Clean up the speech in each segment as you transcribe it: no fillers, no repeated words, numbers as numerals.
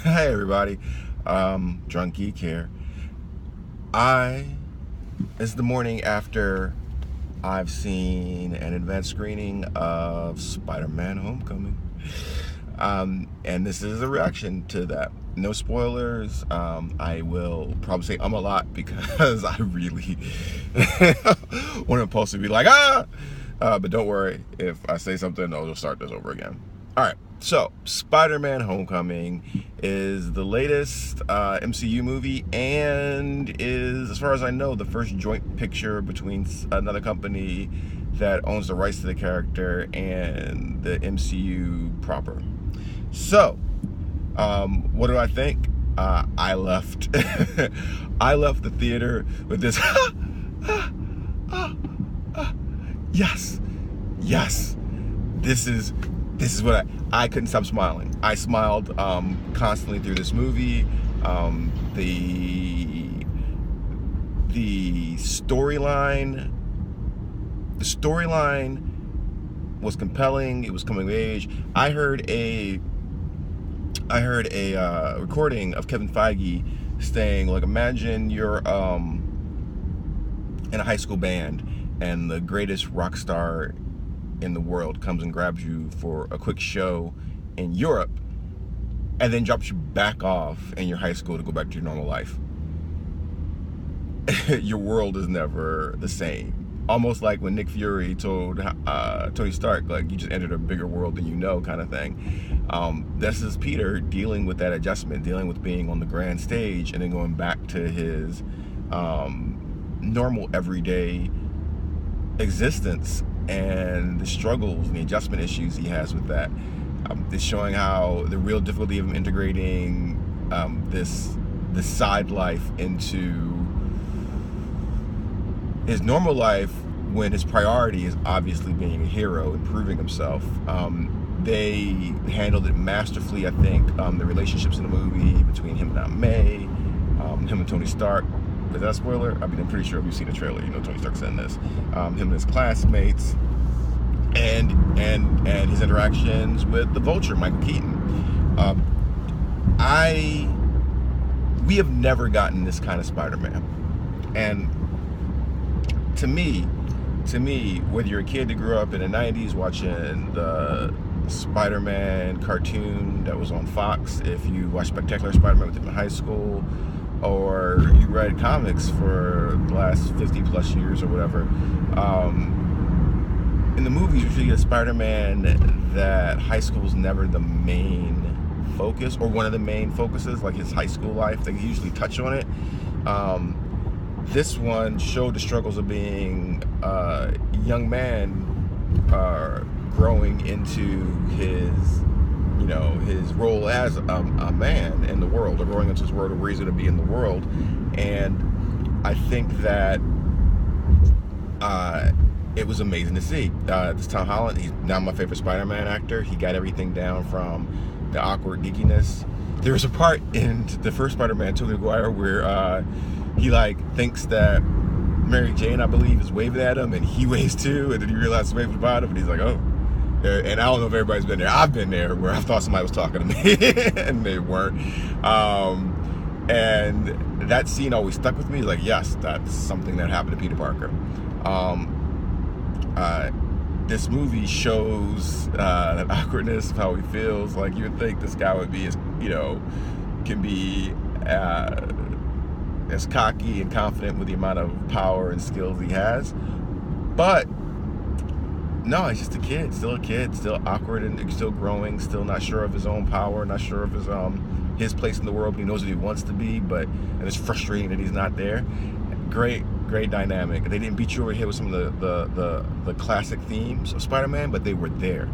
Hey everybody, Drunk Geek here. It's the morning after I've seen an advanced screening of Spider-Man Homecoming. And this is a reaction to that. No spoilers. I will probably say a lot because I really want to post to be like, but don't worry, if I say something, I'll just start this over again. All right, so Spider-Man Homecoming is the latest MCU movie and is, as far as I know, the first joint picture between another company that owns the rights to the character and the MCU proper. So, what do I think? I left. I left the theater with this. Yes, yes. This is what I couldn't stop smiling. I smiled constantly through this movie. The storyline was compelling. It was coming of age. I heard a recording of Kevin Feige saying, like, imagine you're in a high school band and the greatest rock star in the world comes and grabs you for a quick show in Europe and then drops you back off in your high school to go back to your normal life. Your world is never the same. Almost like when Nick Fury told Tony Stark, like, you just entered a bigger world than you know, kind of thing. This is Peter dealing with that adjustment, dealing with being on the grand stage and then going back to his normal everyday existence and the struggles and the adjustment issues he has with that. It's showing how the real difficulty of him integrating this side life into his normal life when his priority is obviously being a hero and proving himself. They handled it masterfully, I think. The relationships in the movie between him and Aunt May, him and Tony Stark. Is that a spoiler? I mean, I'm pretty sure if you've seen the trailer, you know Tony Stark's in this. Him and his classmates, and his interactions with the Vulture, Michael Keaton. We have never gotten this kind of Spider-Man, and to me, whether you're a kid that grew up in the 90s watching the Spider-Man cartoon that was on Fox, if you watched Spectacular Spider-Man with him in high school, or you read comics for the last 50 plus years or whatever, in the movies you usually get a Spider-Man that high school is never the main focus, or one of the main focuses, like his high school life. They usually touch on it. This one showed the struggles of being a young man growing into his role as a man in the world, or growing into his world, or where he's going to be in the world. And I think that it was amazing to see. This Tom Holland, he's now my favorite Spider-Man actor. He got everything down from the awkward geekiness. There was a part in the first Spider-Man, Tobey Maguire, where he thinks that Mary Jane, I believe, is waving at him, and he waves too, and then he realizes he's waving about him, and he's like, oh. And I don't know if everybody's been there. I've been there where I thought somebody was talking to me and they weren't. And that scene always stuck with me. Like, yes, that's something that happened to Peter Parker. This movie shows that awkwardness of how he feels. Like, you would think this guy would be, can be as cocky and confident with the amount of power and skills he has. But no, he's just a kid, still awkward and still growing, still not sure of his own power, not sure of his place in the world. But he knows what he wants to be, and it's frustrating that he's not there. Great dynamic. They didn't beat you over the head with some of the classic themes of Spider-Man, but they were there.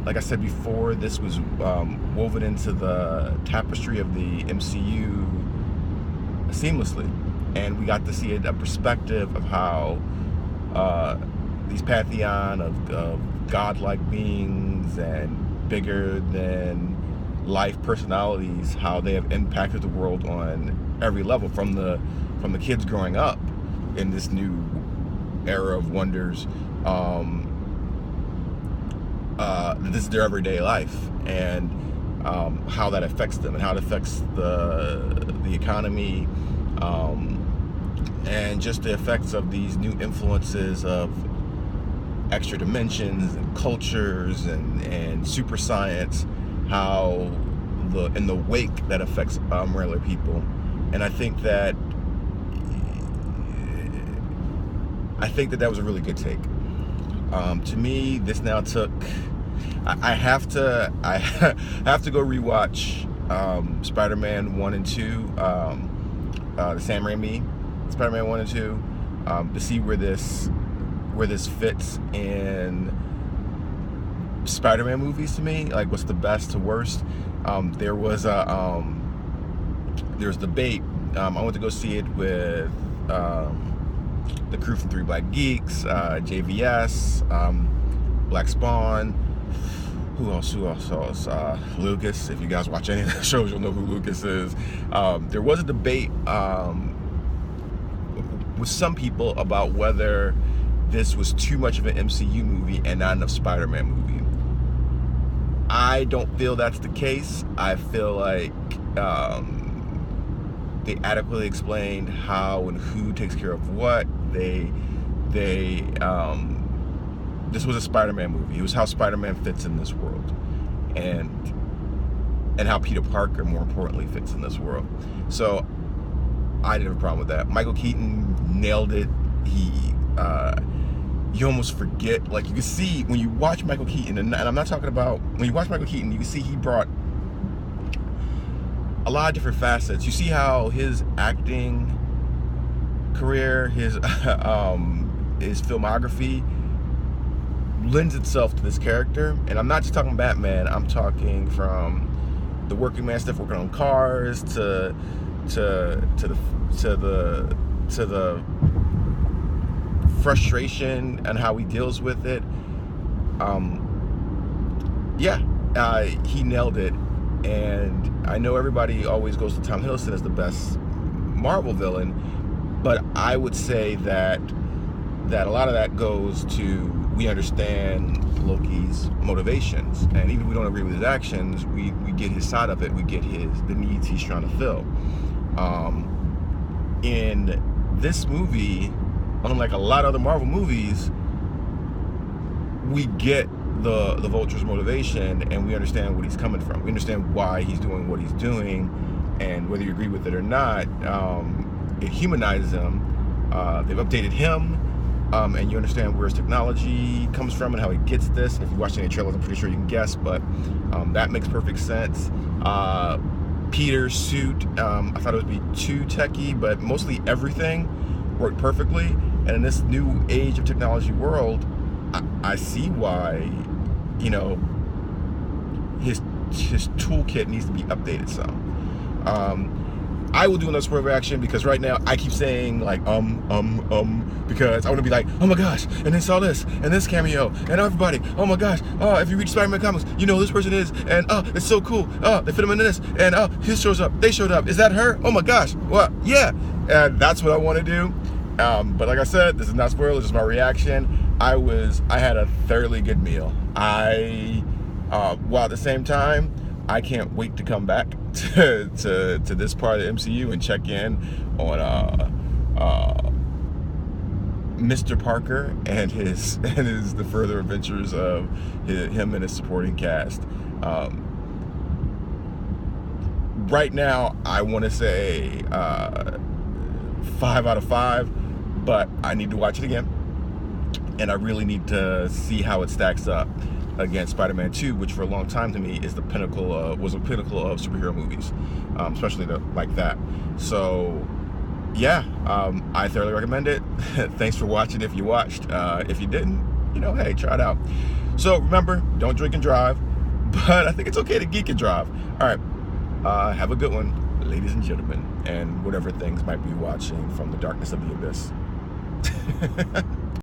Like I said before, this was woven into the tapestry of the MCU seamlessly, and we got to see a perspective of how these pantheon of godlike beings and bigger than life personalities, how they have impacted the world on every level, from the kids growing up in this new era of wonders. This is their everyday life, and how that affects them and how it affects the economy, and just the effects of these new influences of extra dimensions and cultures and super science, how in the wake that affects regular people. And I think that was a really good take. To me, this now took. I have to go rewatch Spider-Man 1 and 2, the Sam Raimi Spider-Man 1 and 2, to see where this fits in Spider-Man movies to me. Like, what's the best to worst? There was debate. I went to go see it with the crew from Three Black Geeks, JVS, Black Spawn. Who else? Lucas. If you guys watch any of the shows, you'll know who Lucas is. There was a debate with some people about whether this was too much of an MCU movie and not enough Spider-Man movie. I don't feel that's the case. I feel like they adequately explained how and who takes care of what. This was a Spider-Man movie. It was how Spider-Man fits in this world, and how Peter Parker, more importantly, fits in this world. So I didn't have a problem with that. Michael Keaton nailed it. You almost forget, like, you can see when you watch Michael Keaton, and I'm not talking about, when you watch Michael Keaton, you can see he brought a lot of different facets. You see how his acting career, his filmography lends itself to this character. And I'm not just talking Batman. I'm talking from the working man stuff, working on cars, to the frustration and how he deals with it. He nailed it. And I know everybody always goes to Tom Hiddleston as the best Marvel villain, but I would say that a lot of that goes to, we understand Loki's motivations, and even if we don't agree with his actions, we get his side of it. We get the needs he's trying to fill. In this movie, unlike a lot of other Marvel movies, we get the Vulture's motivation, and we understand what he's coming from. We understand why he's doing what he's doing, and whether you agree with it or not, it humanizes him. They've updated him, and you understand where his technology comes from and how he gets this. And if you watch any trailers, I'm pretty sure you can guess, but that makes perfect sense. Peter's suit, I thought it would be too techy, but mostly everything worked perfectly. And in this new age of technology world, I see why, his toolkit needs to be updated some. I will do another spoiler reaction, because right now I keep saying like because I want to be like, oh my gosh, and then saw this and this cameo, and everybody, oh my gosh, if you read Spider-Man comics, you know who this person is, and it's so cool, they fit him into this, and he shows up, they showed up, is that her? Oh my gosh, what? Yeah, and that's what I want to do. But like I said, this is not spoiler, this is my reaction. I had a thoroughly good meal. While at the same time, I can't wait to come back to this part of the MCU and check in on Mr. Parker and the further adventures of him and his supporting cast. Right now, I want to say 5 out of 5, but I need to watch it again, and I really need to see how it stacks up against Spider-Man 2, which for a long time to me is was a pinnacle of superhero movies, especially like that. So yeah, I thoroughly recommend it. Thanks for watching if you watched. If you didn't, hey, try it out. So remember, don't drink and drive, but I think it's okay to geek and drive. All right, have a good one, ladies and gentlemen, and whatever things might be watching from the darkness of the abyss.